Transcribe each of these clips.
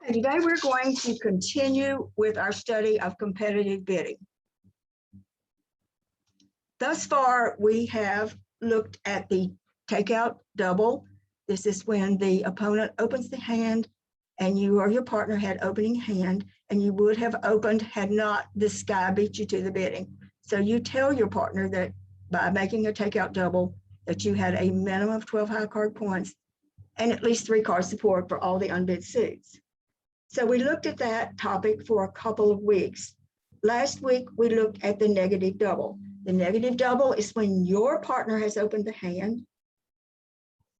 Today we're going to continue with our study of competitive bidding. Thus far, we have looked at the takeout double. This is when the opponent opens the hand and you or your partner had opening hand, and you would have opened had not this guy beat you to the bidding. So you tell your partner that by making a takeout double that you had a minimum of 12 high card points and at least 3 card support for all the unbid suits. So we looked at that topic for a couple of weeks. Last week, we looked at the negative double. The negative double is when your partner has opened the hand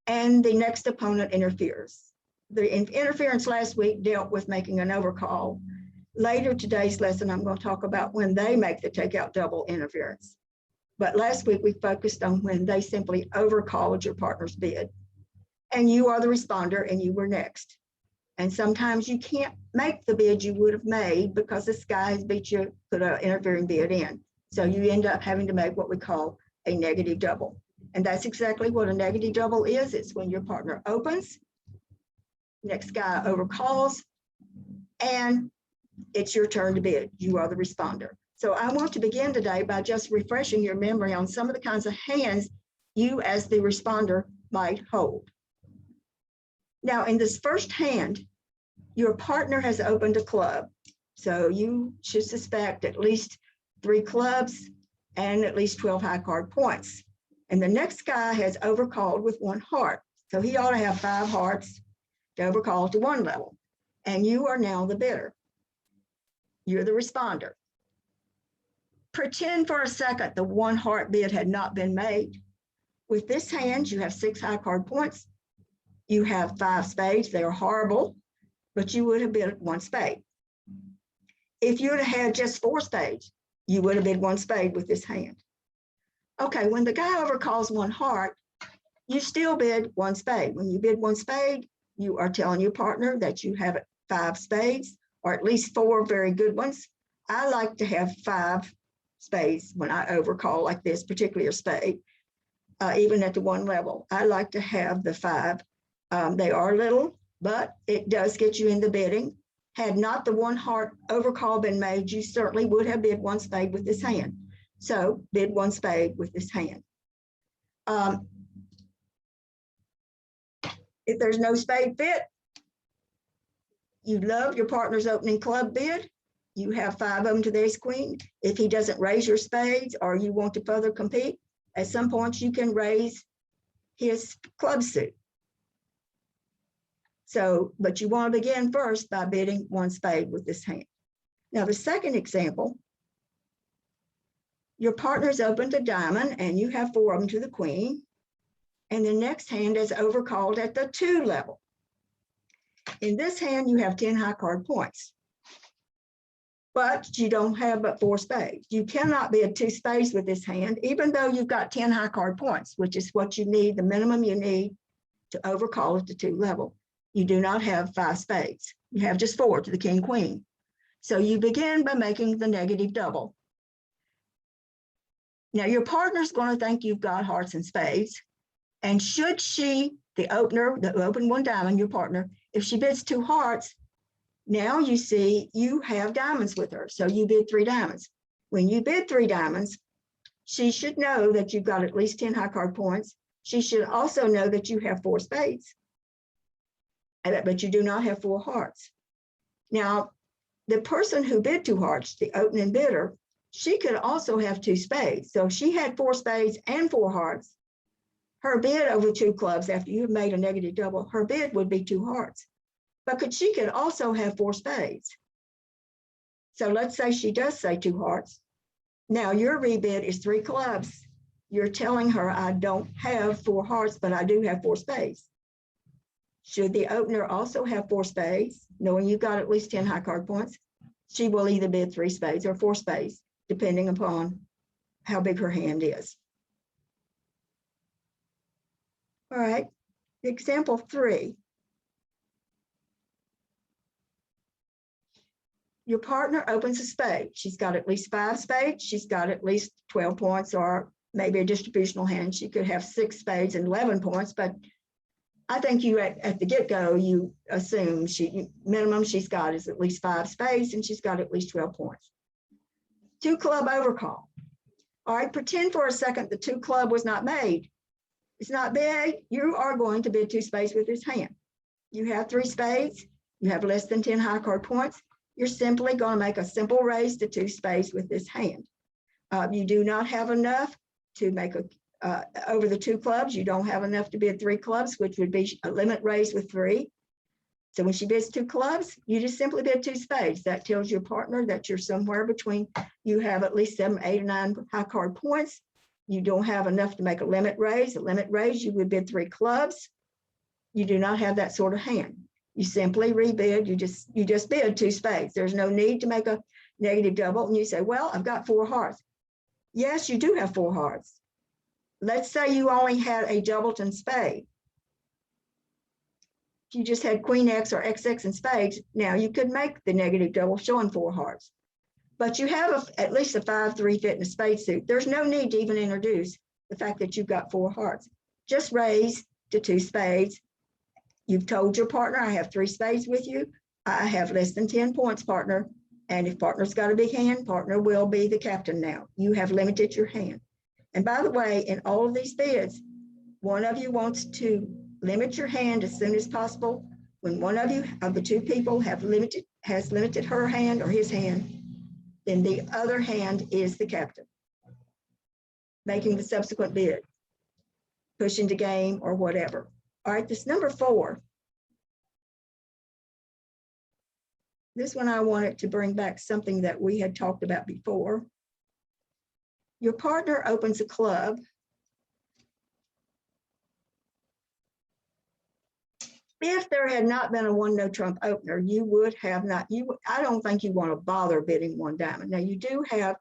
and the next opponent interferes. The interference last week dealt with making an overcall. Later today's lesson, I'm going to talk about when they make the takeout double interference. But last week, we focused on when they simply overcalled your partner's bid. And you are the responder and you were next. And sometimes you can't make the bid you would have made because this guy has beat you, put an interfering bid in. So you end up having to make what we call a negative double. And that's exactly what a negative double is. It's when your partner opens, next guy overcalls, and it's your turn to bid. You are the responder. So I want to begin today by just refreshing your memory on some of the kinds of hands you as the responder might hold. Now, in this first hand, your partner has opened a club. So you should suspect at least 3 clubs and at least 12 high card points. And the next guy has overcalled with 1 heart. So he ought to have 5 hearts to overcall to 1 level. And you are now the bidder. You're the responder. Pretend for a second the 1 heart bid had not been made. With this hand, you have 6 high card points. You have 5 spades. They are horrible, but you would have bid 1 spade. If you would have had just 4 spades, you would have bid 1 spade with this hand. Okay, when the guy overcalls 1 heart, you still bid 1 spade. When you bid 1 spade, you are telling your partner that you have 5 spades, or at least 4 very good ones. I like to have 5 spades when I overcall like this, particularly a spade, even at the 1 level. I like to have the 5. They are little, but it does get you in the bidding. Had not the 1 heart overcall been made, you certainly would have bid 1 spade with this hand. So bid 1 spade with this hand. If there's no spade fit, you love your partner's opening club bid. You have 5 of them to the ace queen. If he doesn't raise your spades or you want to further compete, at some point you can raise his club suit. So, but you want to begin first by bidding 1 spade with this hand. Now, the second example, your partner's opened a diamond and you have 4 of them to the queen, and the next hand is overcalled at the 2 level. In this hand, you have 10 high card points, but you don't have but 4 spades. You cannot bid 2 spades with this hand, even though you've got 10 high card points, which is what you need, the minimum you need to overcall at the 2 level. You do not have 5 spades. You have just 4 to the king queen. So you begin by making the negative double. Now your partner's going to think you've got hearts and spades. And should she, the opener, the open 1 diamond, your partner, if she bids 2 hearts, now you see you have diamonds with her. So you bid 3 diamonds. When you bid 3 diamonds, she should know that you've got at least 10 high card points. She should also know that you have 4 spades, but you do not have 4 hearts. Now, the person who bid 2 hearts, the opening bidder, she could also have 2 spades. So if she had 4 spades and 4 hearts, her bid over 2 clubs, after you've made a negative double, her bid would be 2 hearts. But she could also have 4 spades. So let's say she does say 2 hearts. Now your rebid is 3 clubs. You're telling her, I don't have 4 hearts, but I do have 4 spades. Should the opener also have 4 spades, knowing you've got at least 10 high card points, she will either bid 3 spades or 4 spades, depending upon how big her hand is. All right, example 3. Your partner opens a spade. She's got at least 5 spades. She's got at least 12 points, or maybe a distributional hand. She could have 6 spades and 11 points, but I think you at the get-go, you assume minimum she's got is at least 5 spades and she's got at least 12 points. 2 club overcall. All right, pretend for a second the 2 club was not made. It's not bid. You are going to bid 2 spades with this hand. You have 3 spades. You have less than 10 high card points. You're simply going to make a simple raise to 2 spades with this hand. You do not have enough to make over the 2 clubs. You don't have enough to bid 3 clubs, which would be a limit raise with 3. So when she bids 2 clubs, you just simply bid 2 spades. That tells your partner that you're somewhere between, you have at least 7, 8, or 9 high card points. You don't have enough to make a limit raise. A limit raise, you would bid 3 clubs. You do not have that sort of hand. You simply rebid, you just bid 2 spades. There's no need to make a negative double. And you say, well, I've got 4 hearts. Yes, you do have 4 hearts. Let's say you only had a doubleton spade. If you just had Queen X or XX in spades, now you could make the negative double showing 4 hearts. But you have at least a 5-3 fit in a spade suit. There's no need to even introduce the fact that you've got 4 hearts. Just raise to 2 spades. You've told your partner, I have 3 spades with you. I have less than 10 points, partner. And if partner's got a big hand, partner will be the captain now. You have limited your hand. And by the way, in all of these bids, one of you wants to limit your hand as soon as possible. When one of you, of the 2 people, has limited her hand or his hand, then the other hand is the captain, making the subsequent bid, pushing the game or whatever. All right, this number 4. This one I wanted to bring back something that we had talked about before. Your partner opens a club. If there had not been a 1 no trump opener, you would have not, I don't think you want to bother bidding 1 diamond. Now you do have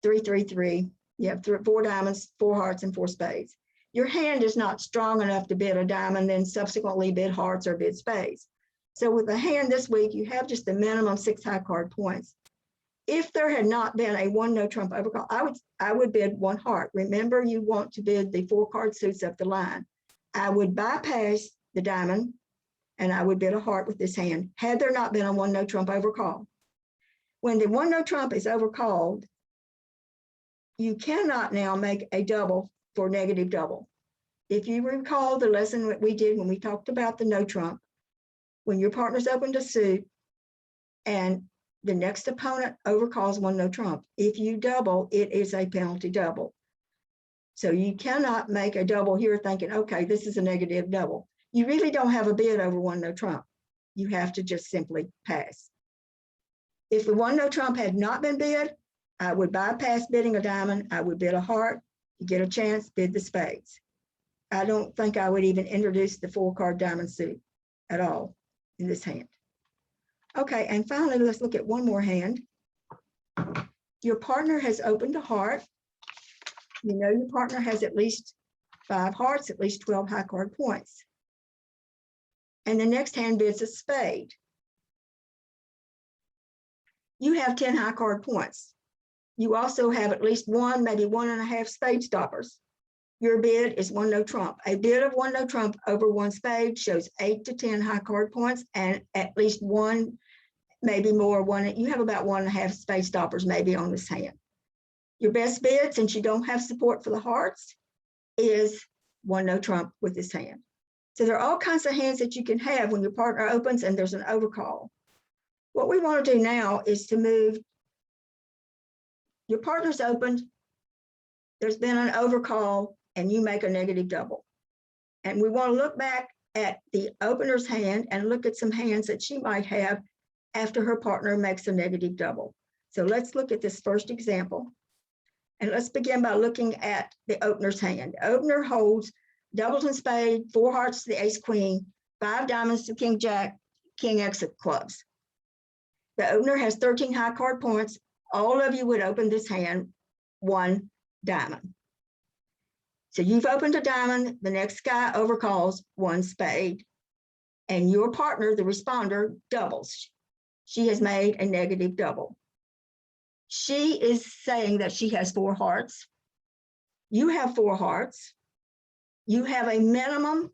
3, 3, 3. You have 4 diamonds, 4 hearts, and 4 spades. Your hand is not strong enough to bid a diamond, then subsequently bid hearts or bid spades. So with the hand this week, you have just the minimum 6 high card points. If there had not been a 1 no trump overcall, I would bid 1 heart. Remember, you want to bid the 4 card suits up the line. I would bypass the diamond and I would bid a heart with this hand, had there not been a 1 no trump overcall. When the 1 no trump is overcalled, you cannot now make a double for negative double. If you recall the lesson that we did when we talked about the no trump, when your partner's opened a suit and the next opponent overcalls 1 no trump, if you double, it is a penalty double. So you cannot make a double here thinking, okay, this is a negative double. You really don't have a bid over 1 no trump. You have to just simply pass. If the 1 no trump had not been bid, I would bypass bidding a diamond. I would bid a heart. You get a chance, bid the spades. I don't think I would even introduce the 4 card diamond suit at all in this hand. Okay, and finally, let's look at one more hand. Your partner has opened a heart. You know your partner has at least 5 hearts, at least 12 high card points. And the next hand bids a spade. You have 10 high card points. You also have at least 1, maybe 1.5 spade stoppers. Your bid is 1 no trump. A bid of 1 no trump over 1 spade shows 8 to 10 high card points and at least 1, maybe more, you have about 1.5 spade stoppers maybe on this hand. Your best bid, since you don't have support for the hearts, is 1 no trump with this hand. So there are all kinds of hands that you can have when your partner opens and there's an overcall. What we want to do now is to move, your partner's opened, there's been an overcall, and you make a negative double. And we want to look back at the opener's hand and look at some hands that she might have after her partner makes a negative double. So let's look at this first example. And let's begin by looking at the opener's hand. The opener holds doubleton spade, 4 hearts to the ace queen, 5 diamonds to king jack, king X of clubs. The opener has 13 high card points. All of you would open this hand 1 diamond. So you've opened a diamond, the next guy overcalls 1 spade, and your partner, the responder, doubles. She has made a negative double. She is saying that she has 4 hearts. You have 4 hearts. You have a minimum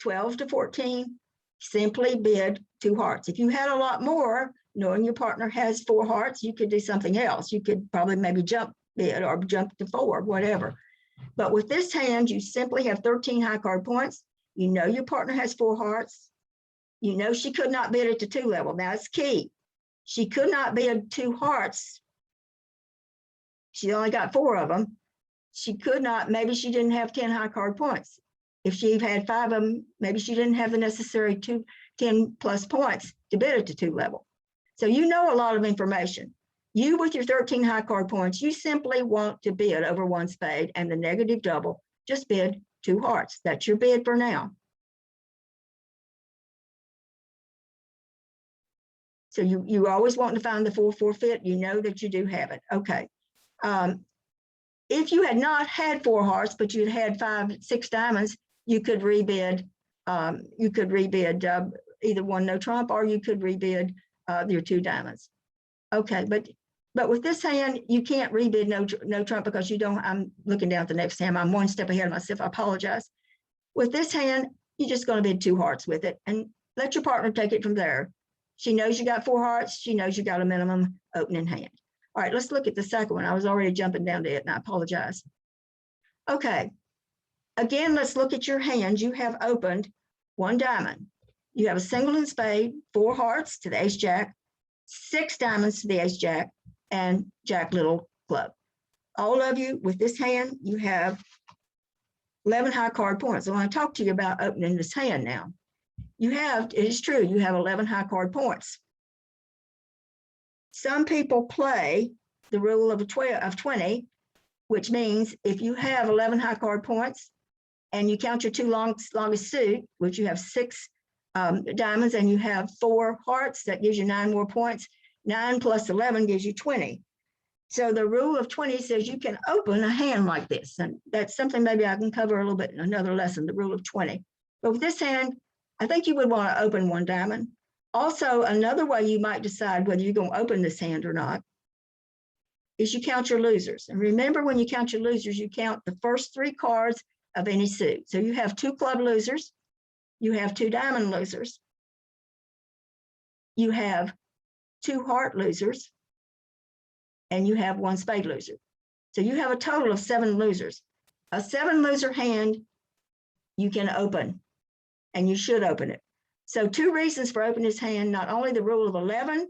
12 to 14, simply bid 2 hearts. If you had a lot more, knowing your partner has 4 hearts, you could do something else. You could probably maybe jump bid or jump to 4, whatever. But with this hand, you simply have 13 high card points. You know your partner has 4 hearts. You know she could not bid at the 2 level. Now it's key. She could not bid 2 hearts. She only got 4 of them. She could not, maybe she didn't have 10 high card points. If she had 5 of them, maybe she didn't have the necessary 10 plus points to bid at the 2 level. So you know a lot of information. You with your 13 high card points, you simply want to bid over 1 spade and the negative double, just bid 2 hearts. That's your bid for now. So you always want to find the full forfeit. You know that you do have it. Okay. If you had not had 4 hearts, but you'd had 5, 6 diamonds, you could rebid. You could rebid either 1 no trump, or you could rebid your 2 diamonds. Okay, but with this hand, you can't rebid no trump because you don't. I'm looking down at the next hand. I'm 1 step ahead of myself. I apologize. With this hand, you're just going to bid 2 hearts with it and let your partner take it from there. She knows you got 4 hearts. She knows you got a minimum opening hand. All right, let's look at the second one. I was already jumping down to it, and I apologize. Okay, again, let's look at your hand. You have opened 1 diamond. You have a singleton spade, 4 hearts to the ace jack, 6 diamonds to the ace jack, and jack little club. All of you with this hand, you have 11 high card points. I want to talk to you about opening this hand now. You have, it is true, you have 11 high card points. Some people play the rule of 20, which means if you have 11 high card points and you count your 2 longest suit, which you have 6 diamonds and you have 4 hearts, that gives you 9 more points. 9 plus 11 gives you 20. So the rule of 20 says you can open a hand like this. And that's something maybe I can cover a little bit in another lesson, the rule of 20. But with this hand, I think you would want to open 1 diamond. Also, another way you might decide whether you're going to open this hand or not is you count your losers. And remember, when you count your losers, you count the first 3 cards of any suit. So you have 2 club losers, you have 2 diamond losers, you have 2 heart losers, and you have 1 spade loser. So you have a total of 7 losers. A 7 loser hand you can open, and you should open it. So 2 reasons for opening this hand: not only the rule of 11,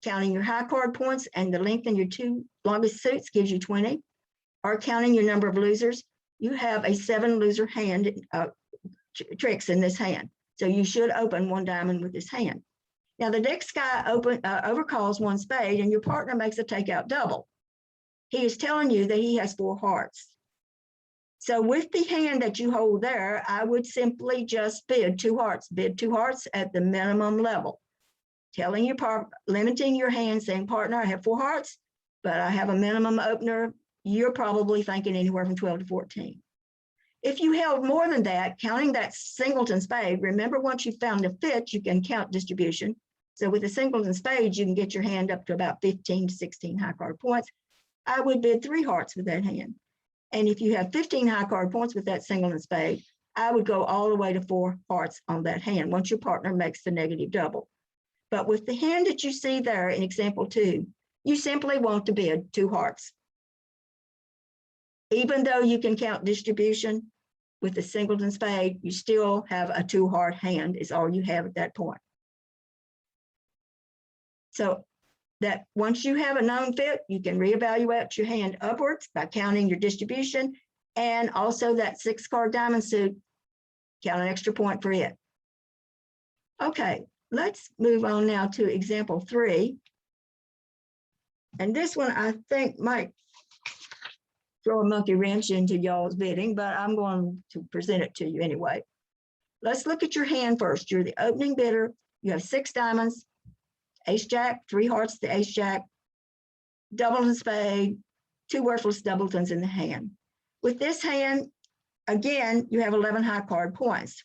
counting your high card points and the length in your 2 longest suits gives you 20, or counting your number of losers. You have a 7 loser hand tricks in this hand. So you should open 1 diamond with this hand. Now the next guy overcalls 1 spade and your partner makes a takeout double. He is telling you that he has 4 hearts. So with the hand that you hold there, I would simply just bid 2 hearts. Bid 2 hearts at the minimum level. Telling your partner, limiting your hand, saying, partner, I have 4 hearts, but I have a minimum opener. You're probably thinking anywhere from 12 to 14. If you held more than that, counting that singleton spade, remember once you've found a fit, you can count distribution. So with a singleton spade, you can get your hand up to about 15 to 16 high card points. I would bid 3 hearts with that hand. And if you have 15 high card points with that singleton spade, I would go all the way to 4 hearts on that hand once your partner makes the negative double. But with the hand that you see there in example 2, you simply want to bid 2 hearts. Even though you can count distribution with the singleton spade, you still have a 2 heart hand is all you have at that point. So that once you have a known fit, you can reevaluate your hand upwards by counting your distribution, and also that 6 card diamond suit, count an extra point for it. Okay, let's move on now to example 3. And this one I think might throw a monkey wrench into y'all's bidding, but I'm going to present it to you anyway. Let's look at your hand first. You're the opening bidder. You have 6 diamonds, ace jack, 3 hearts to ace jack, double and spade, 2 worthless doubletons in the hand. With this hand, again, you have 11 high card points.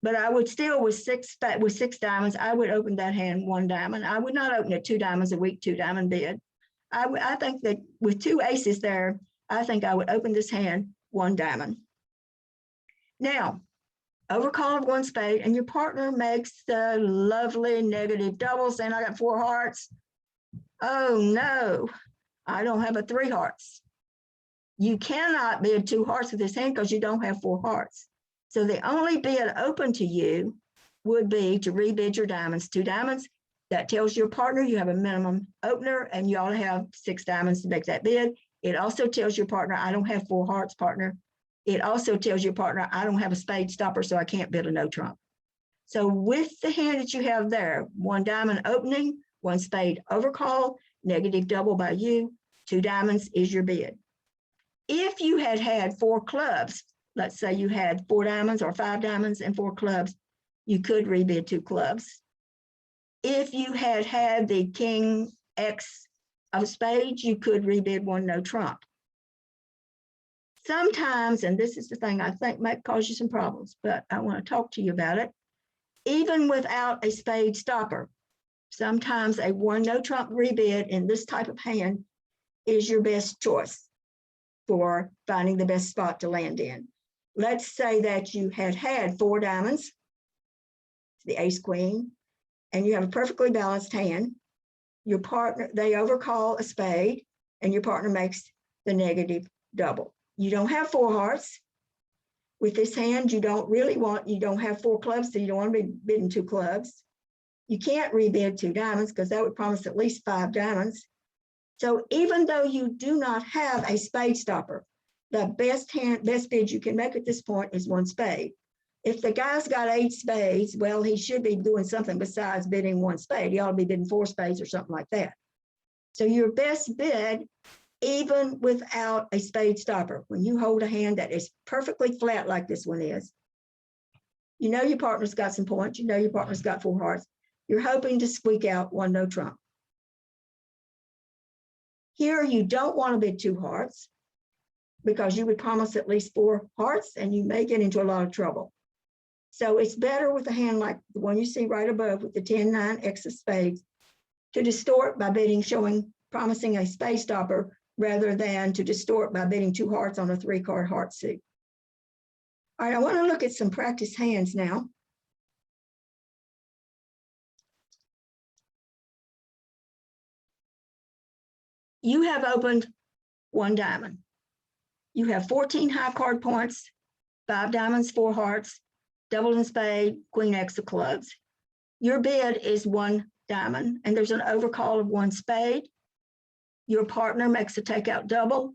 But I would still, with 6 diamonds, I would open that hand 1 diamond. I would not open it 2 diamonds a week, 2 diamond bid. I think that with 2 aces there, I think I would open this hand one diamond. Now, overcall of one spade, and your partner makes the lovely negative double, saying, I got 4 hearts. Oh no, I don't have a 3 hearts. You cannot bid 2 hearts with this hand because you don't have 4 hearts. So the only bid open to you would be to rebid your diamonds, 2 diamonds. That tells your partner you have a minimum opener and you ought to have 6 diamonds to make that bid. It also tells your partner, I don't have 4 hearts, partner. It also tells your partner, I don't have a spade stopper, so I can't bid a no trump. So with the hand that you have there, 1 diamond opening, 1 spade overcall, negative double by you, 2 diamonds is your bid. If you had had 4 clubs, let's say you had 4 diamonds or 5 diamonds and 4 clubs, you could rebid 2 clubs. If you had had the king X of spades, you could rebid 1 no trump. Sometimes, and this is the thing I think might cause you some problems, but I want to talk to you about it. Even without a spade stopper, sometimes a 1 no trump rebid in this type of hand is your best choice for finding the best spot to land in. Let's say that you had 4 diamonds, the ace queen, and you have a perfectly balanced hand. Your partner, they overcall a spade, and your partner makes the negative double. You don't have 4 hearts. With this hand, you don't have 4 clubs, so you don't want to be bidding 2 clubs. You can't rebid 2 diamonds because that would promise at least 5 diamonds. So even though you do not have a spade stopper, the best bid you can make at this point is 1 spade. If the guy's got 8 spades, well, he should be doing something besides bidding 1 spade. He ought to be bidding 4 spades or something like that. So your best bid, even without a spade stopper, when you hold a hand that is perfectly flat like this one is, you know your partner's got some points, you know your partner's got 4 hearts, you're hoping to squeak out 1 no trump. Here, you don't want to bid 2 hearts because you would promise at least 4 hearts and you may get into a lot of trouble. So it's better with a hand like the one you see right above with the 10-9 X of spades to distort by bidding, promising a spade stopper rather than to distort by bidding 2 hearts on a 3-card heart suit. All right, I want to look at some practice hands now. You have opened 1 diamond. You have 14 high card points, 5 diamonds, 4 hearts, double and spade, queen X of clubs. Your bid is 1 diamond, and there's an overcall of 1 spade. Your partner makes a takeout double.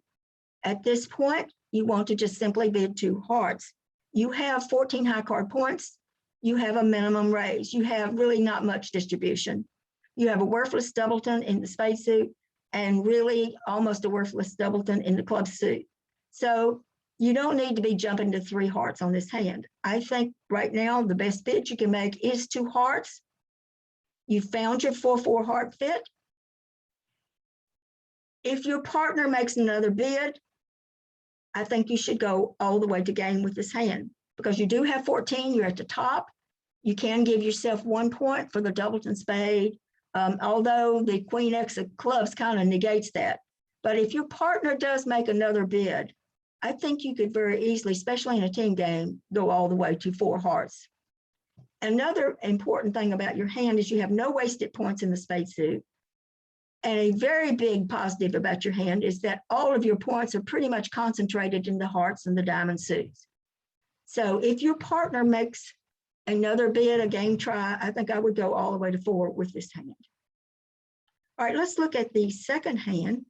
At this point, you want to just simply bid 2 hearts. You have 14 high card points. You have a minimum raise. You have really not much distribution. You have a worthless doubleton in the spade suit and really almost a worthless doubleton in the club suit. So you don't need to be jumping to 3 hearts on this hand. I think right now the best bid you can make is 2 hearts. You found your 4-4 heart fit. If your partner makes another bid, I think you should go all the way to game with this hand because you do have 14, you're at the top. You can give yourself 1 point for the doubleton spade, although the queen X of clubs kind of negates that. But if your partner does make another bid, I think you could very easily, especially in a team game, go all the way to 4 hearts. Another important thing about your hand is you have no wasted points in the spade suit. And a very big positive about your hand is that all of your points are pretty much concentrated in the hearts and the diamond suits. So if your partner makes another bid, a game try, I think I would go all the way to 4 with this hand. All right, let's look at the second hand.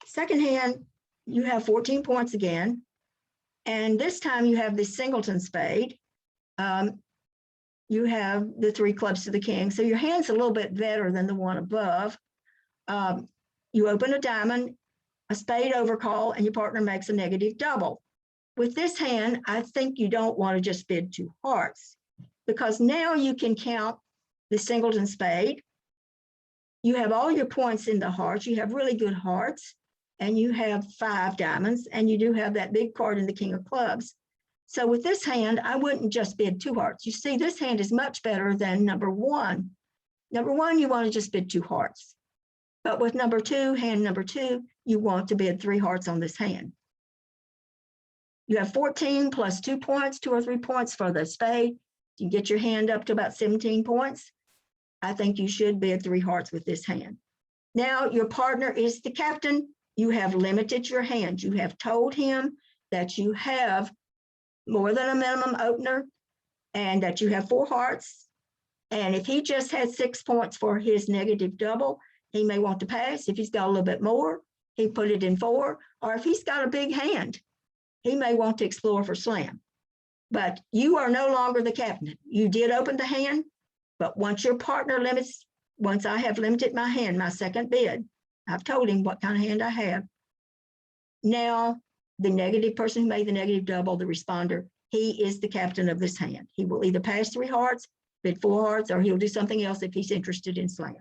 Second hand, you have 14 points again. And this time you have the singleton spade. You have the 3 clubs to the king. So your hand's a little bit better than the one above. You open a diamond, a spade overcall, and your partner makes a negative double. With this hand, I think you don't want to just bid 2 hearts because now you can count the singleton spade. You have all your points in the hearts. You have really good hearts, and you have 5 diamonds, and you do have that big card in the king of clubs. So with this hand, I wouldn't just bid 2 hearts. You see, this hand is much better than number 1. Number 1, you want to just bid 2 hearts. But with number 2, hand number 2, you want to bid 3 hearts on this hand. You have 14 plus 2 points, 2 or 3 points for the spade. You get your hand up to about 17 points. I think you should bid 3 hearts with this hand. Now your partner is the captain. You have limited your hand. You have told him that you have more than a minimum opener and that you have 4 hearts. And if he just had 6 points for his negative double, he may want to pass. If he's got a little bit more, he put it in 4. Or if he's got a big hand, he may want to explore for slam. But you are no longer the captain. You did open the hand, but once your partner limits, once I have limited my hand, my second bid, I've told him what kind of hand I have. Now, the negative person who made the negative double, the responder, he is the captain of this hand. He will either pass 3 hearts, bid 4 hearts, or he'll do something else if he's interested in slam.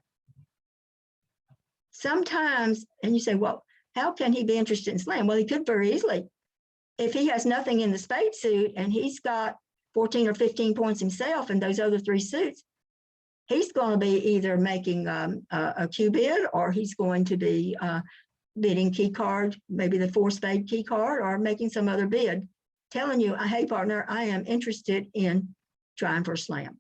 Sometimes, and you say, well, how can he be interested in slam? Well, he could very easily. If he has nothing in the spade suit and he's got 14 or 15 points himself and those other 3 suits, he's going to be either making a Q bid, or he's going to be bidding key card, maybe the 4 spade key card, or making some other bid, telling you, hey partner, I am interested in trying for a slam.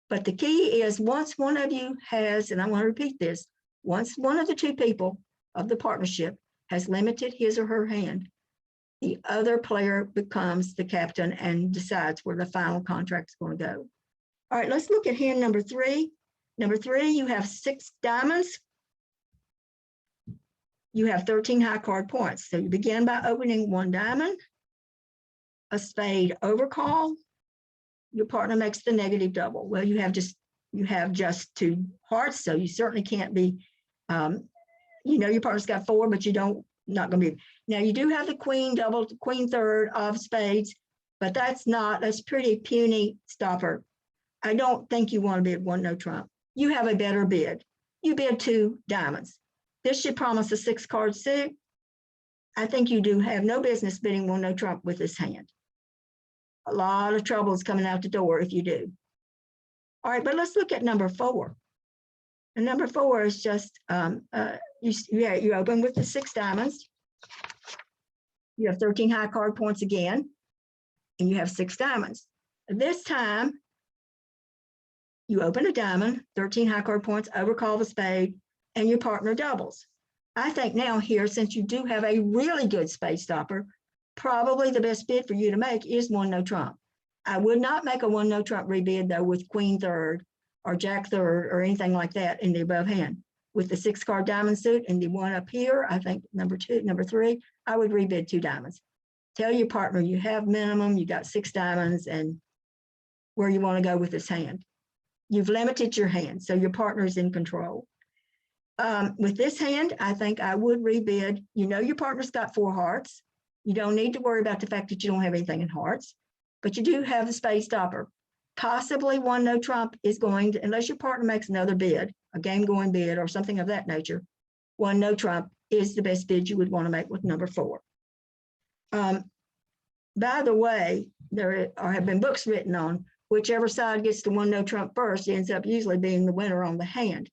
But the key is, once one of you has, and I want to repeat this, once one of the 2 people of the partnership has limited his or her hand, the other player becomes the captain and decides where the final contract is going to go. All right, let's look at hand number 3. Number 3, you have 6 diamonds. You have 13 high card points. So you begin by opening 1 diamond, a spade overcall. Your partner makes the negative double. Well, you have just 2 hearts, so you certainly can't be, your partner's got 4, but not going to be. Now you do have the queen double, queen third of spades, but that's pretty puny stopper. I don't think you want to bid 1 no trump. You have a better bid. You bid 2 diamonds. This should promise a 6 card suit. I think you do have no business bidding 1 no trump with this hand. A lot of trouble is coming out the door if you do. All right, but let's look at number 4. And number 4 is just, you open with the 6 diamonds. You have 13 high card points again, and you have 6 diamonds. This time, you open a diamond, 13 high card points, overcall the spade, and your partner doubles. I think now here, since you do have a really good spade stopper, probably the best bid for you to make is 1 no trump. I would not make a 1 no trump rebid though with queen third or jack third or anything like that in the above hand. With the 6 card diamond suit and the one up here, I think number 3, I would rebid 2 diamonds. Tell your partner you have minimum, you got 6 diamonds, and where you want to go with this hand. You've limited your hand, so your partner is in control. With this hand, I think I would rebid. Your partner's got 4 hearts. You don't need to worry about the fact that you don't have anything in hearts, but you do have the spade stopper. Possibly 1 no trump is going to, unless your partner makes another bid, a game going bid or something of that nature, 1 no trump is the best bid you would want to make with number 4. By the way, there have been books written on whichever side gets the 1 no trump first ends up usually being the winner on the hand.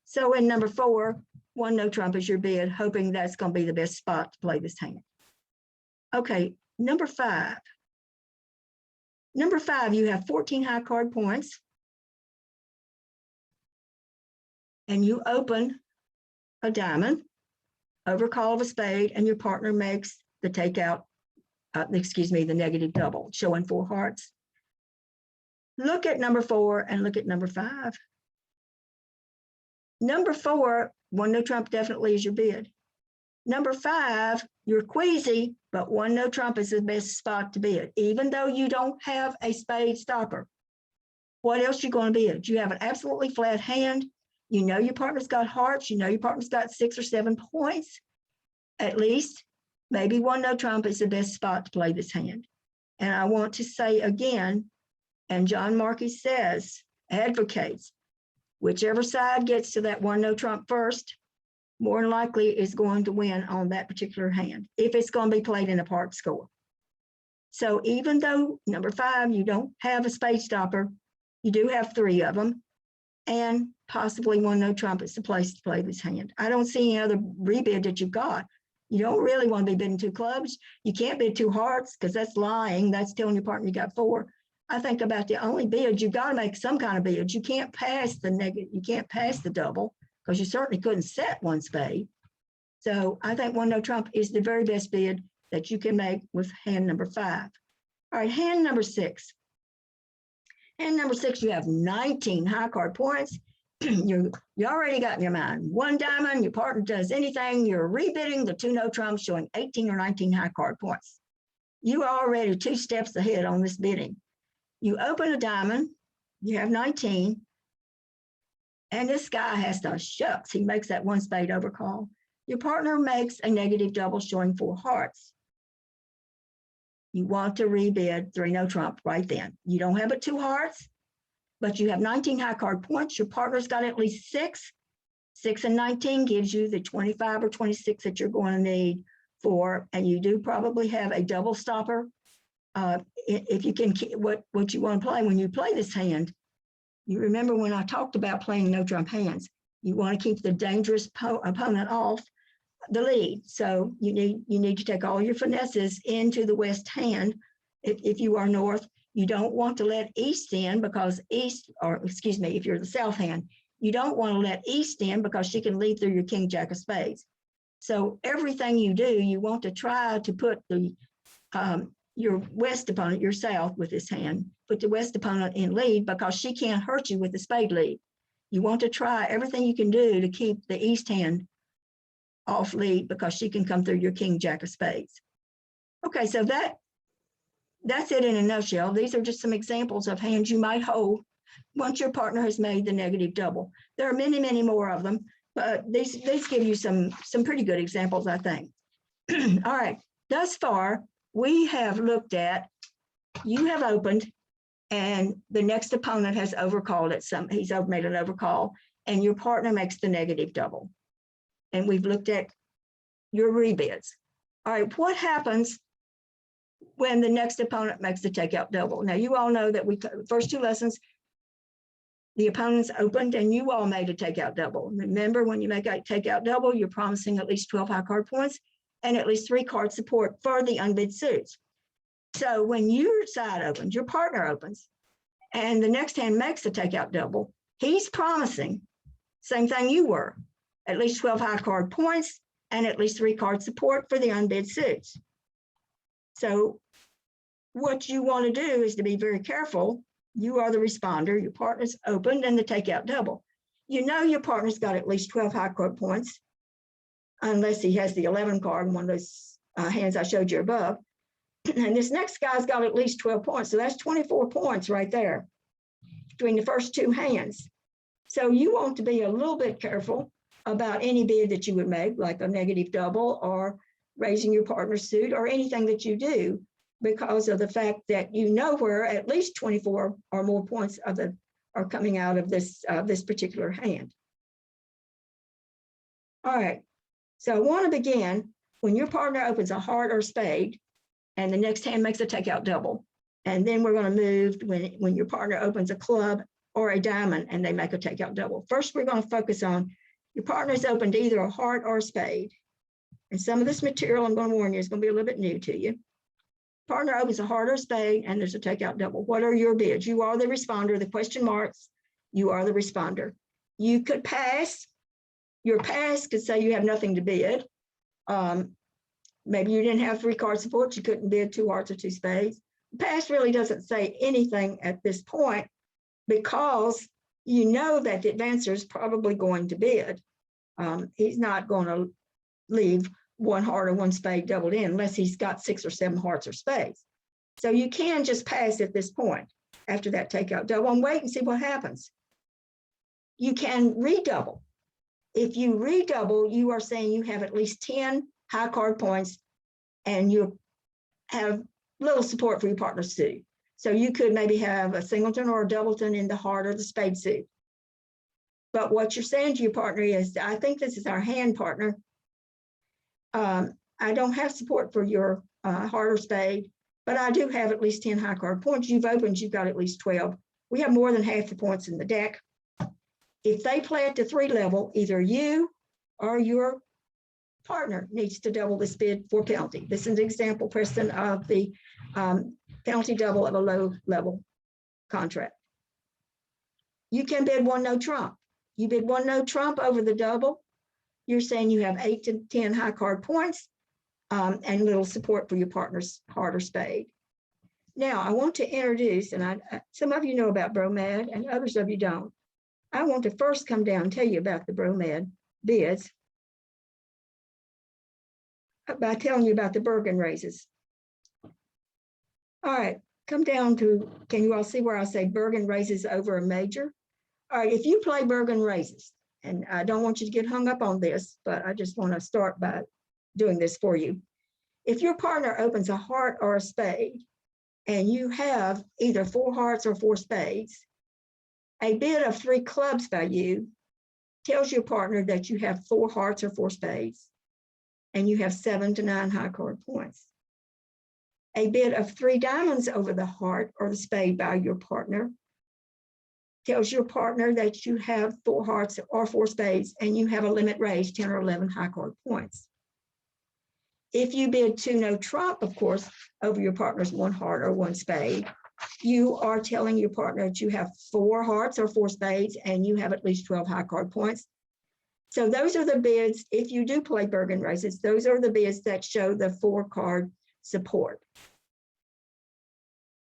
So in number 4, 1 no trump is your bid, hoping that's going to be the best spot to play this hand. Okay, number 5. Number 5, you have 14 high card points. And you open a diamond, overcall of a spade, and your partner makes the takeout, the negative double, showing 4 hearts. Look at number 4 and look at number 5. Number 4, 1 no trump definitely is your bid. Number 5, you're queasy, but 1 no trump is the best spot to bid, even though you don't have a spade stopper. What else are you going to bid? You have an absolutely flat hand. Your partner's got hearts. Your partner's got 6 or 7 points, at least. Maybe 1 no trump is the best spot to play this hand. And I want to say again, and John Markey advocates, whichever side gets to that 1 no trump first, more than likely is going to win on that particular hand, if it's going to be played in a part score. So even though number 5, you don't have a spade stopper, you do have 3 of them. and possibly one no trump is the place to play this hand. I don't see any other rebid that you've got. You don't really want to be bidding two clubs. You can't bid two hearts because that's lying. That's telling your partner you got four. I think about the only bid, you've got to make some kind of bid. You can't pass the negative, you can't pass the double because you certainly couldn't set one spade. So I think one no trump is the very best bid that you can make with hand number 5. All right, hand number 6. Hand number 6, you have 19 high card points. You already got in your mind one diamond, your partner does anything, you're rebidding the 2 no trumps showing 18 or 19 high card points. You are already 2 steps ahead on this bidding. You open a diamond, you have 19, and this guy has to shucks, he makes that one spade overcall. Your partner makes a negative double showing 4 hearts. You want to rebid 3 no trump right then. You don't have but 2 hearts, but you have 19 high card points. Your partner's got at least 6. 6 and 19 gives you the 25 or 26 that you're going to need for, and you do probably have a double stopper. If you can, what you want to play when you play this hand, you remember when I talked about playing no trump hands, you want to keep the dangerous opponent off the lead. So you need to take all your finesses into the west hand. If you are north, you don't want to let east in because east, or excuse me, if you're the south hand, you don't want to let east in because she can lead through your king jack of spades. So everything you do, you want to try to put the your west opponent, your south with this hand, put the west opponent in lead because she can't hurt you with the spade lead. You want to try everything you can do to keep the east hand off lead because she can come through your king jack of spades. Okay, so that's it in a nutshell. These are just some examples of hands you might hold once your partner has made the negative double. There are many, many more of them, but these give you some pretty good examples, I think. All right, thus far, we have looked at, you have opened and the next opponent has overcalled it. He's made an overcall and your partner makes the negative double. And we've looked at your rebids. All right, what happens when the next opponent makes the takeout double? Now, you all know that first 2 lessons, the opponents opened and you all made a takeout double. Remember, when you make a takeout double, you're promising at least 12 high card points and at least 3 card support for the unbid suits. So when your side opens, your partner opens, and the next hand makes a takeout double, he's promising, same thing you were, at least 12 high card points and at least 3 card support for the unbid suits. So what you want to do is to be very careful. You are the responder, your partner's opened and the takeout double. You know your partner's got at least 12 high card points, unless he has the 11 card, one of those hands I showed you above. And this next guy's got at least 12 points. So that's 24 points right there between the first 2 hands. So you want to be a little bit careful about any bid that you would make, like a negative double or raising your partner's suit or anything that you do, because of the fact that you know where at least 24 or more points are coming out of this particular hand. All right, so I want to begin when your partner opens a heart or spade and the next hand makes a takeout double. And then we're going to move when your partner opens a club or a diamond and they make a takeout double. First, we're going to focus on your partner's opened either a heart or a spade. And some of this material, I'm going to warn you, is going to be a little bit new to you. Partner opens a heart or a spade and there's a takeout double. What are your bids? You are the responder, the question marks, you are the responder. You could pass. Your pass could say you have nothing to bid. Maybe you didn't have 3 card support, you couldn't bid 2 hearts or 2 spades. Pass really doesn't say anything at this point because you know that the advancer is probably going to bid. He's not going to leave 1 heart or 1 spade doubled in unless he's got 6 or 7 hearts or spades. So you can just pass at this point after that takeout double and wait and see what happens. You can redouble. If you redouble, you are saying you have at least 10 high card points and you have little support for your partner's suit. So you could maybe have a singleton or a doubleton in the heart or the spade suit. But what you're saying to your partner is, I think this is our hand, partner. I don't have support for your heart or spade, but I do have at least 10 high card points. You've opened, you've got at least 12. We have more than half the points in the deck. If they play at the 3 level, either you or your partner needs to double this bid for penalty. This is an example, Preston, of the penalty double of a low level contract. You can bid 1 no trump. You bid 1 no trump over the double. You're saying you have 8 to 10 high card points and little support for your partner's heart or spade. Now, I want to introduce, and some of you know about Bromad and others of you don't. I want to first come down and tell you about the Bromad bids by telling you about the Bergen raises. All right, come down to, can you all see where I say Bergen raises over a major? All right, if you play Bergen raises, and I don't want you to get hung up on this, but I just want to start by doing this for you. If your partner opens a heart or a spade, and you have either 4 hearts or 4 spades, a bid of 3 clubs by you tells your partner that you have 4 hearts or 4 spades, and you have 7 to 9 high card points. A bid of 3 diamonds over the heart or the spade by your partner tells your partner that you have 4 hearts or 4 spades, and you have a limit raise, 10 or 11 high card points. If you bid 2 no trump, of course, over your partner's 1 heart or 1 spade, you are telling your partner that you have 4 hearts or 4 spades, and you have at least 12 high card points. So those are the bids. If you do play Bergen raises, those are the bids that show the 4 card support.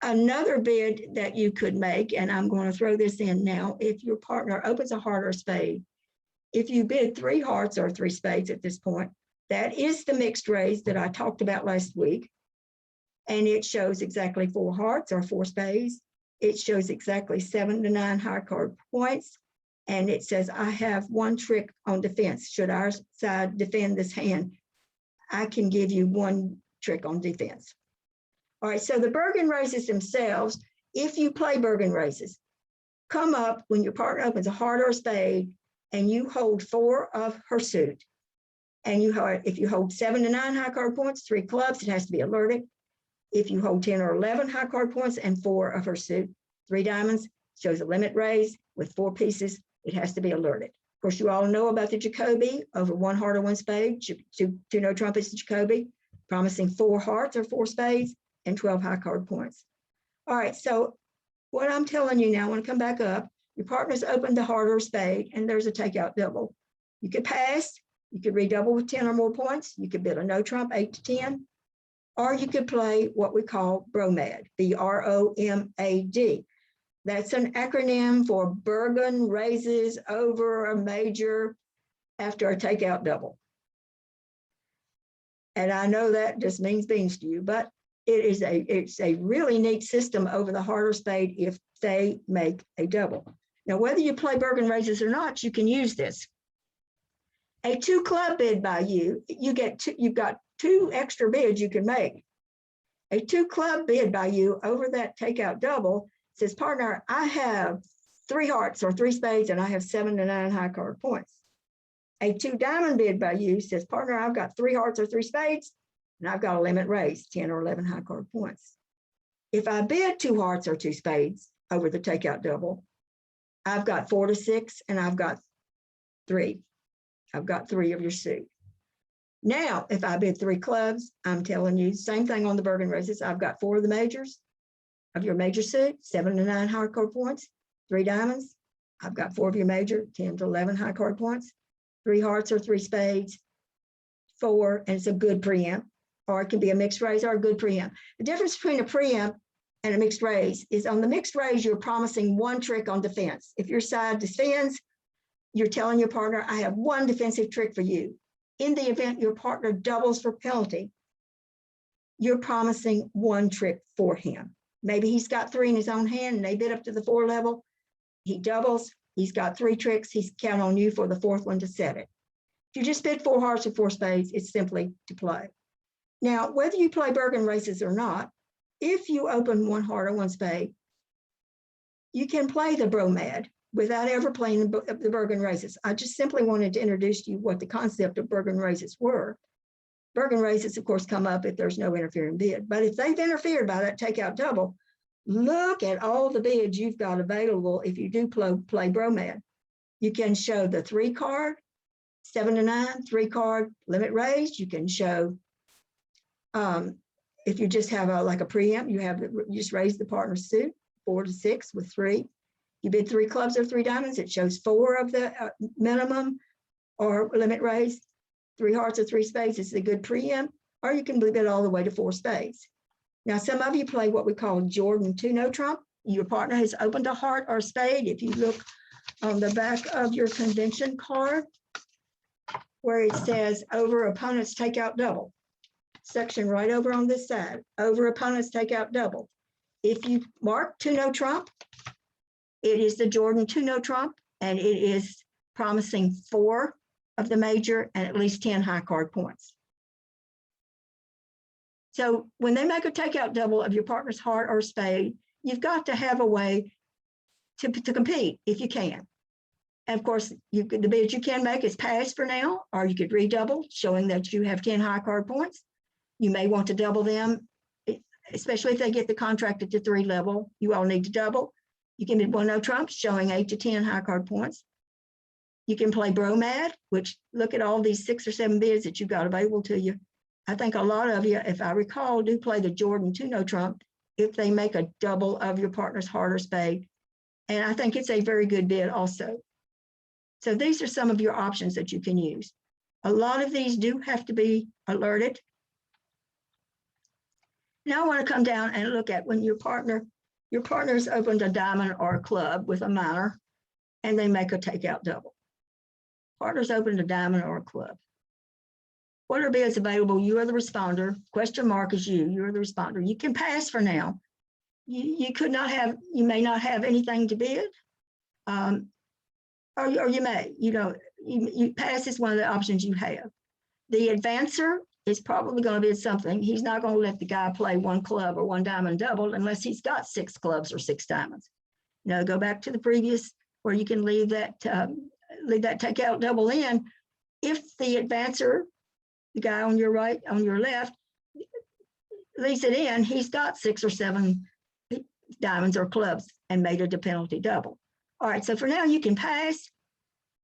Another bid that you could make, and I'm going to throw this in now, if your partner opens a heart or spade, if you bid 3 hearts or 3 spades at this point, that is the mixed raise that I talked about last week. And it shows exactly 4 hearts or 4 spades. It shows exactly 7 to 9 high card points. And it says, I have 1 trick on defense. Should our side defend this hand, I can give you 1 trick on defense. All right, so the Bergen raises themselves, if you play Bergen raises, come up when your partner opens a heart or a spade and you hold 4 of her suit. And if you hold 7 to 9 high card points, 3 clubs, it has to be alerted. If you hold 10 or 11 high card points and 4 of her suit, 3 diamonds, shows a limit raise with 4 pieces, it has to be alerted. Of course, you all know about the Jacoby over 1 heart or 1 spade, 2 no trump is the Jacoby, promising 4 hearts or 4 spades and 12 high card points. All right, so what I'm telling you now, I want to come back up, your partner's opened the heart or spade and there's a takeout double. You could pass, you could redouble with 10 or more points, you could bid a no trump 8 to 10, or you could play what we call Bromad, B-R-O-M-A-D. That's an acronym for Bergen raises over a major after a takeout double. And I know that just means beans to you, but it's a really neat system over the heart or spade if they make a double. Now, whether you play Bergen raises or not, you can use this. A 2 club bid by you, you've got 2 extra bids you can make. A 2 club bid by you over that takeout double says, partner, I have 3 hearts or 3 spades and I have 7 to 9 high card points. A 2 diamond bid by you says, partner, I've got 3 hearts or 3 spades and I've got a limit raise, 10 or 11 high card points. If I bid 2 hearts or 2 spades over the takeout double, I've got 4 to 6 and I've got 3. I've got 3 of your suit. Now, if I bid 3 clubs, I'm telling you, same thing on the Bergen raises. I've got 4 of the majors of your major suit, 7 to 9 high card points, 3 diamonds. I've got 4 of your major, 10 to 11 high card points, 3 hearts or 3 spades, 4, and it's a good preempt, or it can be a mixed raise or a good preempt. The difference between a preempt and a mixed raise is on the mixed raise, you're promising 1 trick on defense. If your side defends, you're telling your partner, I have 1 defensive trick for you. In the event your partner doubles for penalty, you're promising 1 trick for him. Maybe he's got 3 in his own hand and they bid up to the 4 level. He doubles, he's got 3 tricks, he's counting on you for the 4th one to set it. If you just bid 4 hearts or 4 spades, it's simply to play. Now, whether you play Bergen races or not, if you open 1 heart or 1 spade, you can play the Bromad without ever playing the Bergen raises. I just simply wanted to introduce to you what the concept of Bergen raises were. Bergen raises, of course, come up if there's no interfering bid. But if they've interfered by that takeout double, look at all the bids you've got available if you do play Bromad. You can show the 3 card, 7 to 9, 3 card limit raised. You can show, if you just have like a preempt, you just raise the partner's suit 4 to 6 with 3. You bid 3 clubs or 3 diamonds, it shows 4 of the minimum or limit raise. 3 hearts or 3 spades is a good preempt, or you can bid all the way to 4 spades. Now, some of you play what we call Jordan 2 no trump. Your partner has opened a heart or spade. If you look on the back of your convention card, where it says over opponent's takeout double, section right over on this side, over opponent's takeout double. If you mark 2 no trump, it is the Jordan 2 no trump, and it is promising 4 of the major and at least 10 high card points. So when they make a takeout double of your partner's heart or spade, you've got to have a way to compete if you can. And of course, the bid you can make is pass for now, or you could redouble, showing that you have 10 high card points. You may want to double them, especially if they get the contract at the 3 level. You all need to double. You can bid 1 no trump, showing 8 to 10 high card points. You can play Bromad, which look at all these 6 or 7 bids that you've got available to you. I think a lot of you, if I recall, do play the Jordan 2 no trump if they make a double of your partner's heart or spade. And I think it's a very good bid also. So these are some of your options that you can use. A lot of these do have to be alerted. Now I want to come down and look at when your partner's opened a diamond or a club with a minor, and they make a takeout double. Partner's opened a diamond or a club. What are bids available? You are the responder. Question mark is you. You're the responder. You can pass for now. You may not have anything to bid, or you may. You pass is one of the options you have. The advancer is probably going to bid something. He's not going to let the guy play 1 club or 1 diamond double unless he's got 6 clubs or 6 diamonds. Go back to the previous where you can leave that takeout double in. If the advancer, the guy on your right, on your left, leaves it in, he's got 6 or 7 diamonds or clubs and made it a penalty double. All right, so for now you can pass.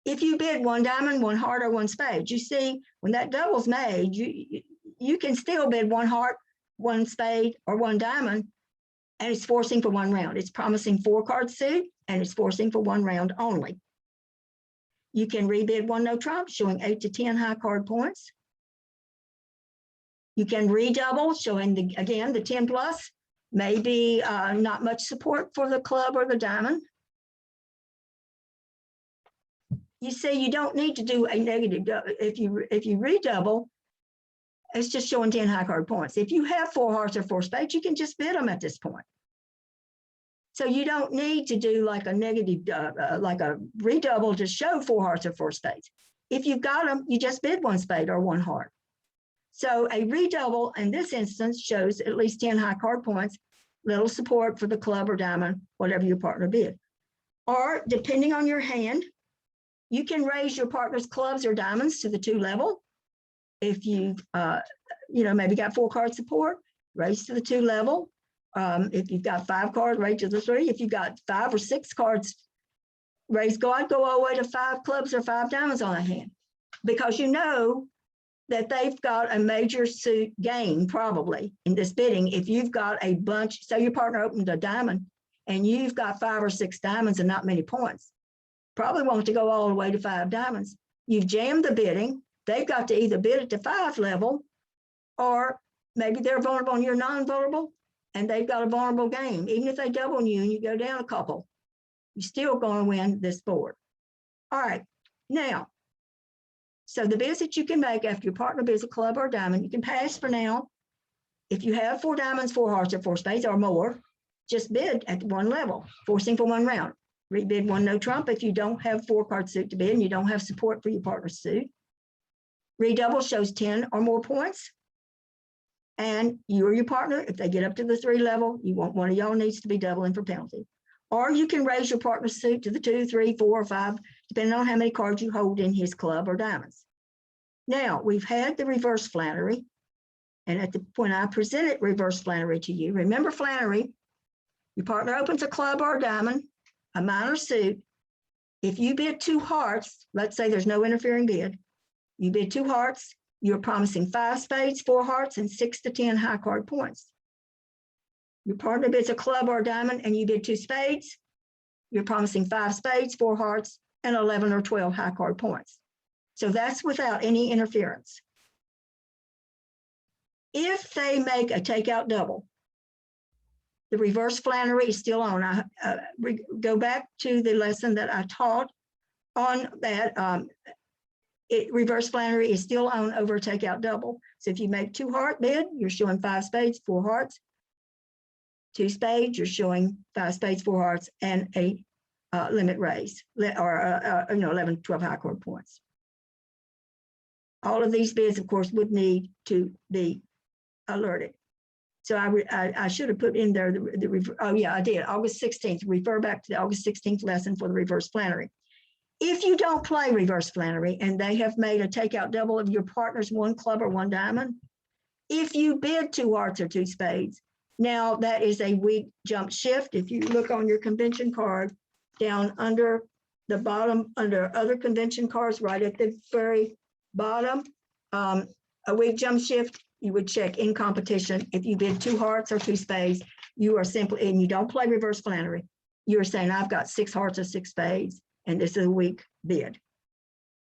If you bid 1 diamond, 1 heart, or 1 spade, you see when that double's made, you can still bid 1 heart, 1 spade, or 1 diamond, and it's forcing for 1 round. It's promising 4 card suit, and it's forcing for 1 round only. You can rebid 1 no trump, showing 8 to 10 high card points. You can redouble, showing again the 10 plus, maybe not much support for the club or the diamond. You see, you don't need to do a negative. If you redouble, it's just showing 10 high card points. If you have 4 hearts or 4 spades, you can just bid them at this point. So you don't need to do like a negative, like a redouble to show 4 hearts or 4 spades. If you've got them, you just bid 1 spade or 1 heart. So a redouble in this instance shows at least 10 high card points, little support for the club or diamond, whatever your partner bid. Or depending on your hand, you can raise your partner's clubs or diamonds to the 2 level. If you've, maybe got 4 card support, raise to the 2 level. If you've got 5 cards, raise to the 3. If you've got 5 or 6 cards, raise God, go all the way to 5 clubs or 5 diamonds on a hand. Because you know that they've got a major suit gain probably in this bidding. If you've got a bunch, so your partner opened a diamond and you've got 5 or 6 diamonds and not many points, probably want to go all the way to 5 diamonds. You've jammed the bidding. They've got to either bid at the 5 level, or maybe they're vulnerable and you're non-vulnerable and they've got a vulnerable game. Even if they double on you and you go down a couple, you're still going to win this board. All right, now, so the bids that you can make after your partner bids a club or a diamond, you can pass for now. If you have 4 diamonds, 4 hearts, or 4 spades or more, just bid at 1 level, forcing for 1 round. Rebid 1 no trump if you don't have 4 card suit to bid and you don't have support for your partner's suit. Redouble shows 10 or more points. And you or your partner, if they get up to the 3 level, one of y'all needs to be doubling for penalty. Or you can raise your partner's suit to the 2, 3, 4, or 5, depending on how many cards you hold in his club or diamonds. Now, we've had the reverse Flannery. And when I presented reverse Flannery to you, remember Flannery, your partner opens a club or a diamond, a minor suit, If you bid 2 hearts, let's say there's no interfering bid, you bid 2 hearts, you're promising 5 spades, 4 hearts, and 6 to 10 high card points. Your partner bids a club or a diamond and you bid 2 spades, you're promising 5 spades, 4 hearts, and 11 or 12 high card points. So that's without any interference. If they make a takeout double, the reverse Flannery is still on. I go back to the lesson that I taught on that. Reverse Flannery is still on over a takeout double. So if you make 2 heart bid, you're showing 5 spades, 4 hearts. 2 spades, you're showing 5 spades, 4 hearts, and a limit raise, or 11, 12 high card points. All of these bids, of course, would need to be alerted. So I should have put in there oh yeah, I did. August 16th, refer back to the August 16th lesson for the reverse Flannery. If you don't play reverse Flannery and they have made a takeout double of your partner's 1 club or 1 diamond, if you bid 2 hearts or 2 spades, now that is a weak jump shift. If you look on your convention card down under the bottom, under other convention cards, right at the very bottom, a weak jump shift, you would check in competition. If you bid 2 hearts or 2 spades, you are simply, and you don't play reverse Flannery, you're saying I've got 6 hearts or 6 spades, and this is a weak bid.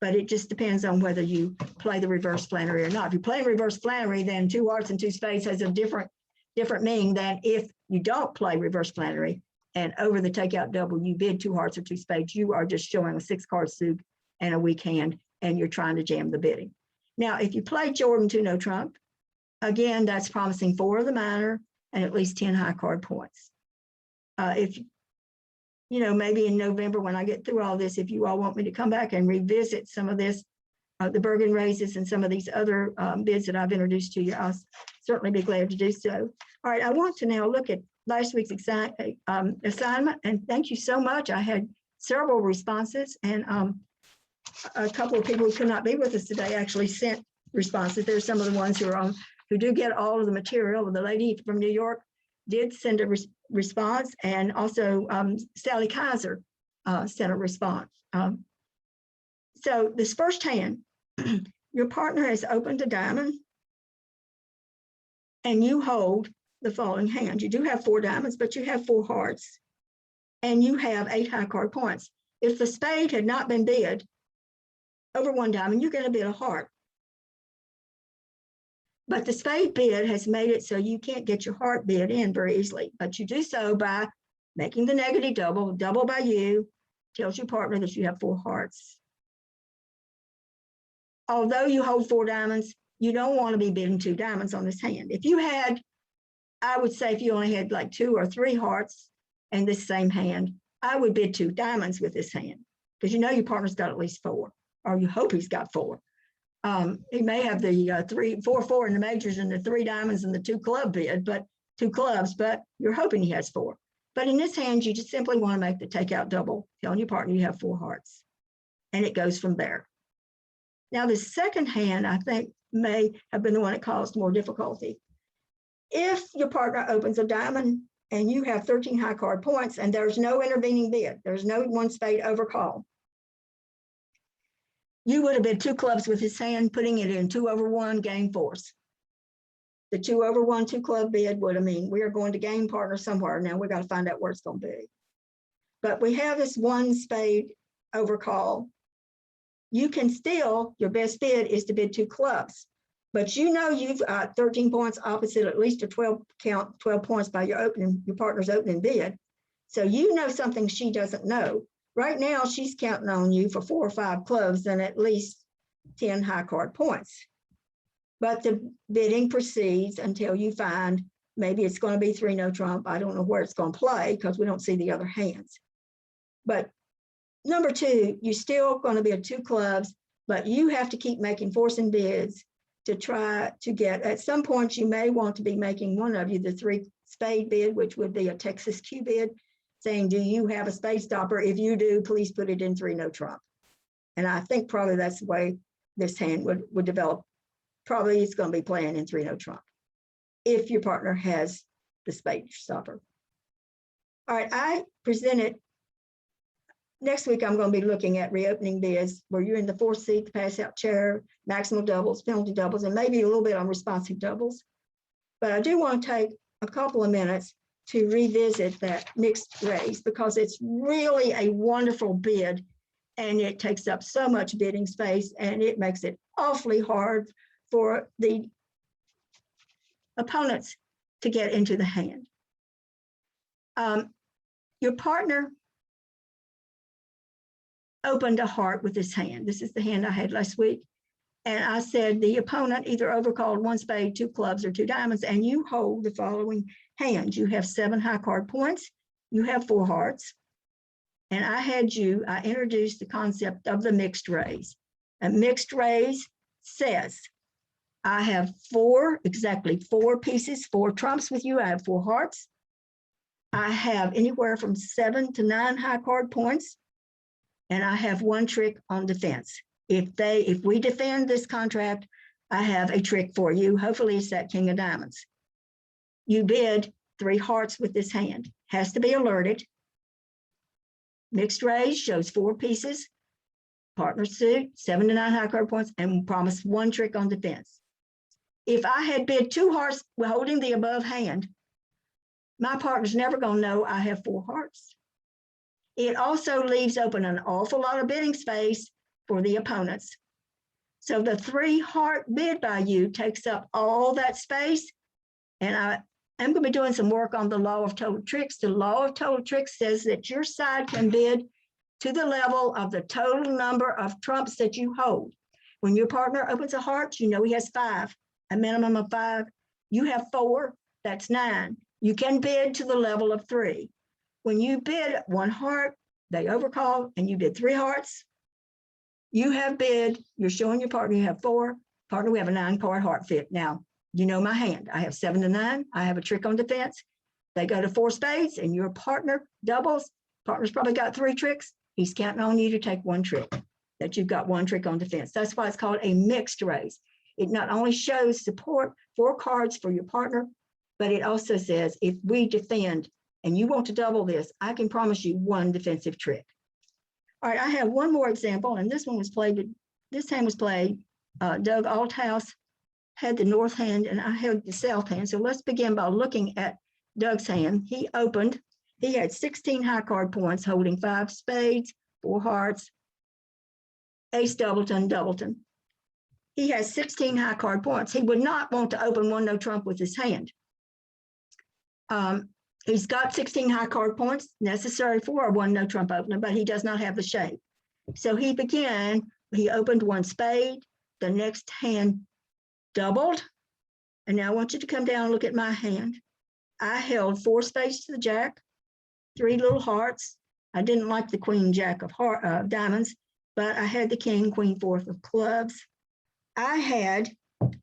But it just depends on whether you play the reverse Flannery or not. If you play reverse Flannery, then 2 hearts and 2 spades has a different meaning than if you don't play reverse Flannery and over the takeout double, you bid 2 hearts or 2 spades, you are just showing a 6 card suit and a weak hand, and you're trying to jam the bidding. Now, if you play Jordan 2 no trump, again, that's promising 4 of the minor and at least 10 high card points. If, maybe in November when I get through all this, if you all want me to come back and revisit some of this, the Bergen raises and some of these other bids that I've introduced to you, I'll certainly be glad to do so. All right, I want to now look at last week's assignment, and thank you so much. I had several responses, and a couple of people who could not be with us today actually sent responses. There's some of the ones who do get all of the material. The lady from New York did send a response, and also Sally Kaiser sent a response. So this first hand, your partner has opened a diamond, and you hold the following hand. You do have 4 diamonds, but you have 4 hearts, and you have 8 high card points. If the spade had not been bid over 1 diamond, you're going to bid a heart. But the spade bid has made it so you can't get your heart bid in very easily. But you do so by making the negative double by you, tells your partner that you have 4 hearts. Although you hold 4 diamonds, you don't want to be bidding 2 diamonds on this hand. If you had, I would say if you only had like 2 or 3 hearts in this same hand, I would bid 2 diamonds with this hand, because your partner's got at least 4, or you hope he's got 4. He may have the 4 in the majors and the 3 diamonds and the 2 club bid, but 2 clubs, but you're hoping he has 4. But in this hand, you just simply want to make the takeout double, telling your partner you have 4 hearts, and it goes from there. Now, the second hand, I think, may have been the one that caused more difficulty. If your partner opens a diamond and you have 13 high card points and there's no intervening bid, there's no 1 spade overcall, you would have bid 2 clubs with his hand, putting it in 2 over 1 game force. The 2 over 1, 2 club bid would have mean we are going to game partner somewhere. Now we got to find out where it's going to be. But we have this 1 spade overcall. You can still, your best bid is to bid 2 clubs, but you've got 13 points opposite, at least a 12 points by your partner's opening bid. So something she doesn't know. Right now, she's counting on you for 4 or 5 clubs and at least 10 high card points. But the bidding proceeds until you find maybe it's going to be 3 no trump. I don't know where it's going to play because we don't see the other hands. But number 2, you're still going to be at 2 clubs, but you have to keep making forcing bids to try to get, at some point, you may want to be making one of you the 3 spade bid, which would be a Texas Q bid, saying, do you have a spade stopper? If you do, please put it in 3 no trump. And I think probably that's the way this hand would develop. Probably it's going to be playing in 3 no trump if your partner has the spade stopper. All right, I presented Next week, I'm going to be looking at reopening bids where you're in the fourth seat, the pass out chair, maximal doubles, penalty doubles, and maybe a little bit on responsive doubles. But I do want to take a couple of minutes to revisit that mixed race because it's really a wonderful bid and it takes up so much bidding space and it makes it awfully hard for the opponents to get into the hand. Your partner opened a heart with his hand. This is the hand I had last week. And I said the opponent either overcalled one spade, two clubs, or two diamonds, and you hold the following hands. You have 7 high card points. You have 4 hearts. And I introduced the concept of the mixed raise. A mixed raise says, I have exactly four pieces, 4 trumps with you. I have 4 hearts. I have anywhere from 7 to 9 high card points. And I have 1 trick on defense. If we defend this contract, I have a trick for you. Hopefully it's that king of diamonds. You bid 3 hearts with this hand. Has to be alerted. Mixed raise shows 4 pieces. Partner suit, 7 to 9 high card points, and promise 1 trick on defense. If I had bid 2 hearts holding the above hand, my partner's never gonna know I have 4 hearts. It also leaves open an awful lot of bidding space for the opponents. So the 3 heart bid by you takes up all that space. And I'm going to be doing some work on the law of total tricks. The law of total tricks says that your side can bid to the level of the total number of trumps that you hold. When your partner opens a heart, you know he has 5, a minimum of 5. You have 4, that's 9. You can bid to the level of 3. When you bid 1 heart, they overcall, and you bid 3 hearts, you have bid, you're showing your partner you have 4. Partner, we have a 9 card heart fit. Now, you know my hand. I have 7 to 9. I have a trick on defense. They go to 4 spades, and your partner doubles. Partner's probably got 3 tricks. He's counting on you to take 1 trick, that you've got 1 trick on defense. That's why it's called a mixed raise. It not only shows support 4 cards for your partner, but it also says if we defend and you want to double this, I can promise you 1 defensive trick. All right, I have one more example, and this hand was played. Doug Althouse had the north hand, and I held the south hand. So let's begin by looking at Doug's hand. He opened, he had 16 high card points, holding 5 spades, 4 hearts, ace doubleton, doubleton. He has 16 high card points. He would not want to open 1 no trump with his hand. He's got 16 high card points necessary for a 1 no trump opener, but he does not have the shape. So he opened 1 spade, the next hand doubled. And now I want you to come down and look at my hand. I held 4 spades to the jack, 3 little hearts. I didn't like the queen jack of diamonds, but I had the king, queen, 4th of clubs. I had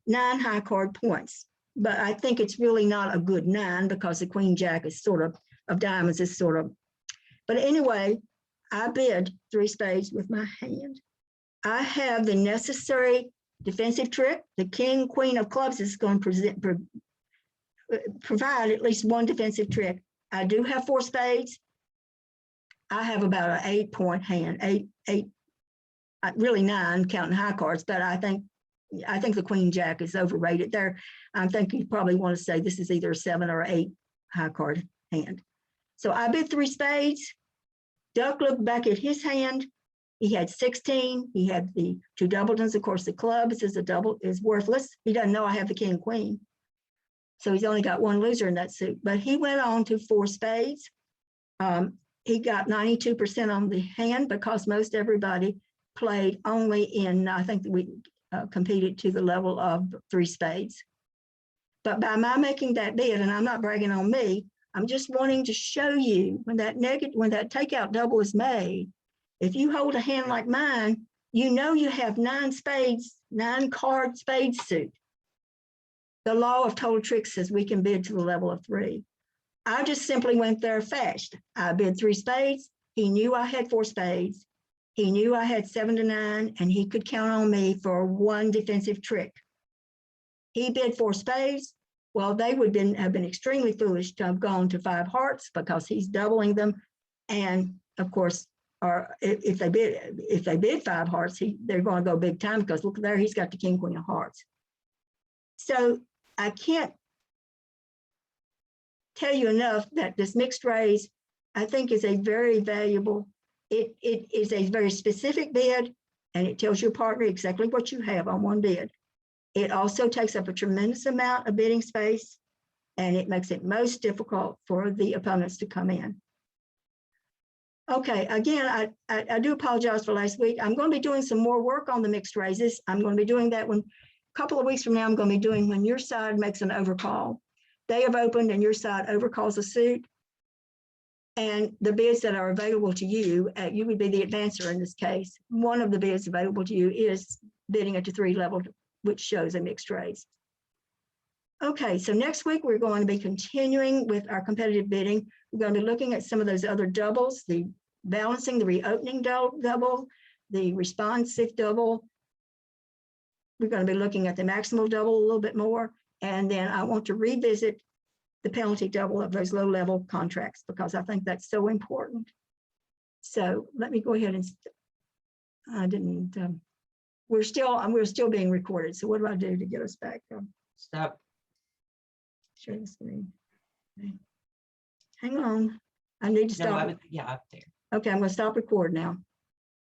9 high card points. But I think it's really not a good 9 because the queen jack is sort of diamonds is sort of, but anyway, I bid 3 spades with my hand. I have the necessary defensive trick. The king, queen of clubs is going to provide at least 1 defensive trick. I do have 4 spades. I have about an 8-point hand, 8, really 9 counting high cards, but I think the queen jack is overrated there. I think you probably want to say this is either a 7 or 8 high card hand. So I bid 3 spades. Doug looked back at his hand. He had 16. He had the 2 doubletons. Of course, the clubs is worthless. He doesn't know I have the king queen. So he's only got 1 loser in that suit. But he went on to 4 spades. He got 92% on the hand because most everybody played only in, I think we competed to the level of 3 spades. But by my making that bid, and I'm not bragging on me, I'm just wanting to show you when that takeout double is made, if you hold a hand like mine, you know you have 9 spades, 9 card spade suit. The law of total tricks says we can bid to the level of 3. I just simply went there fast. I bid 3 spades. He knew I had 4 spades. He knew I had 7 to 9, and he could count on me for 1 defensive trick. He bid 4 spades. Well, they would have been extremely foolish to have gone to 5 hearts because he's doubling them. And of course, or if they bid 5 hearts, they're going to go big time, because look there, he's got the king, queen of hearts. So I can't tell you enough that this mixed raise, I think, is a very valuable, it is a very specific bid, and it tells your partner exactly what you have on one bid. It also takes up a tremendous amount of bidding space, and it makes it most difficult for the opponents to come in. Okay, again, I do apologize for last week. I'm going to be doing some more work on the mixed raises. I'm going to be doing that when, a couple of weeks from now, I'm going to be doing when your side makes an overcall. They have opened and your side overcalls a suit. And the bids that are available to you, you would be the advancer in this case. One of the bids available to you is bidding at the 3 level, which shows a mixed raise. Okay, so next week we're going to be continuing with our competitive bidding. We're going to be looking at some of those other doubles, the balancing, the reopening double, the responsive double. We're going to be looking at the maximal double a little bit more. And then I want to revisit the penalty double of those low level contracts, because I think that's so important. So let me go ahead and, I didn't, we're still being recorded. So what do I do to get us back? Stop. Share the screen. Okay. Hang on. I need to No, stop. yeah, up there. Okay, I'm going to stop record now.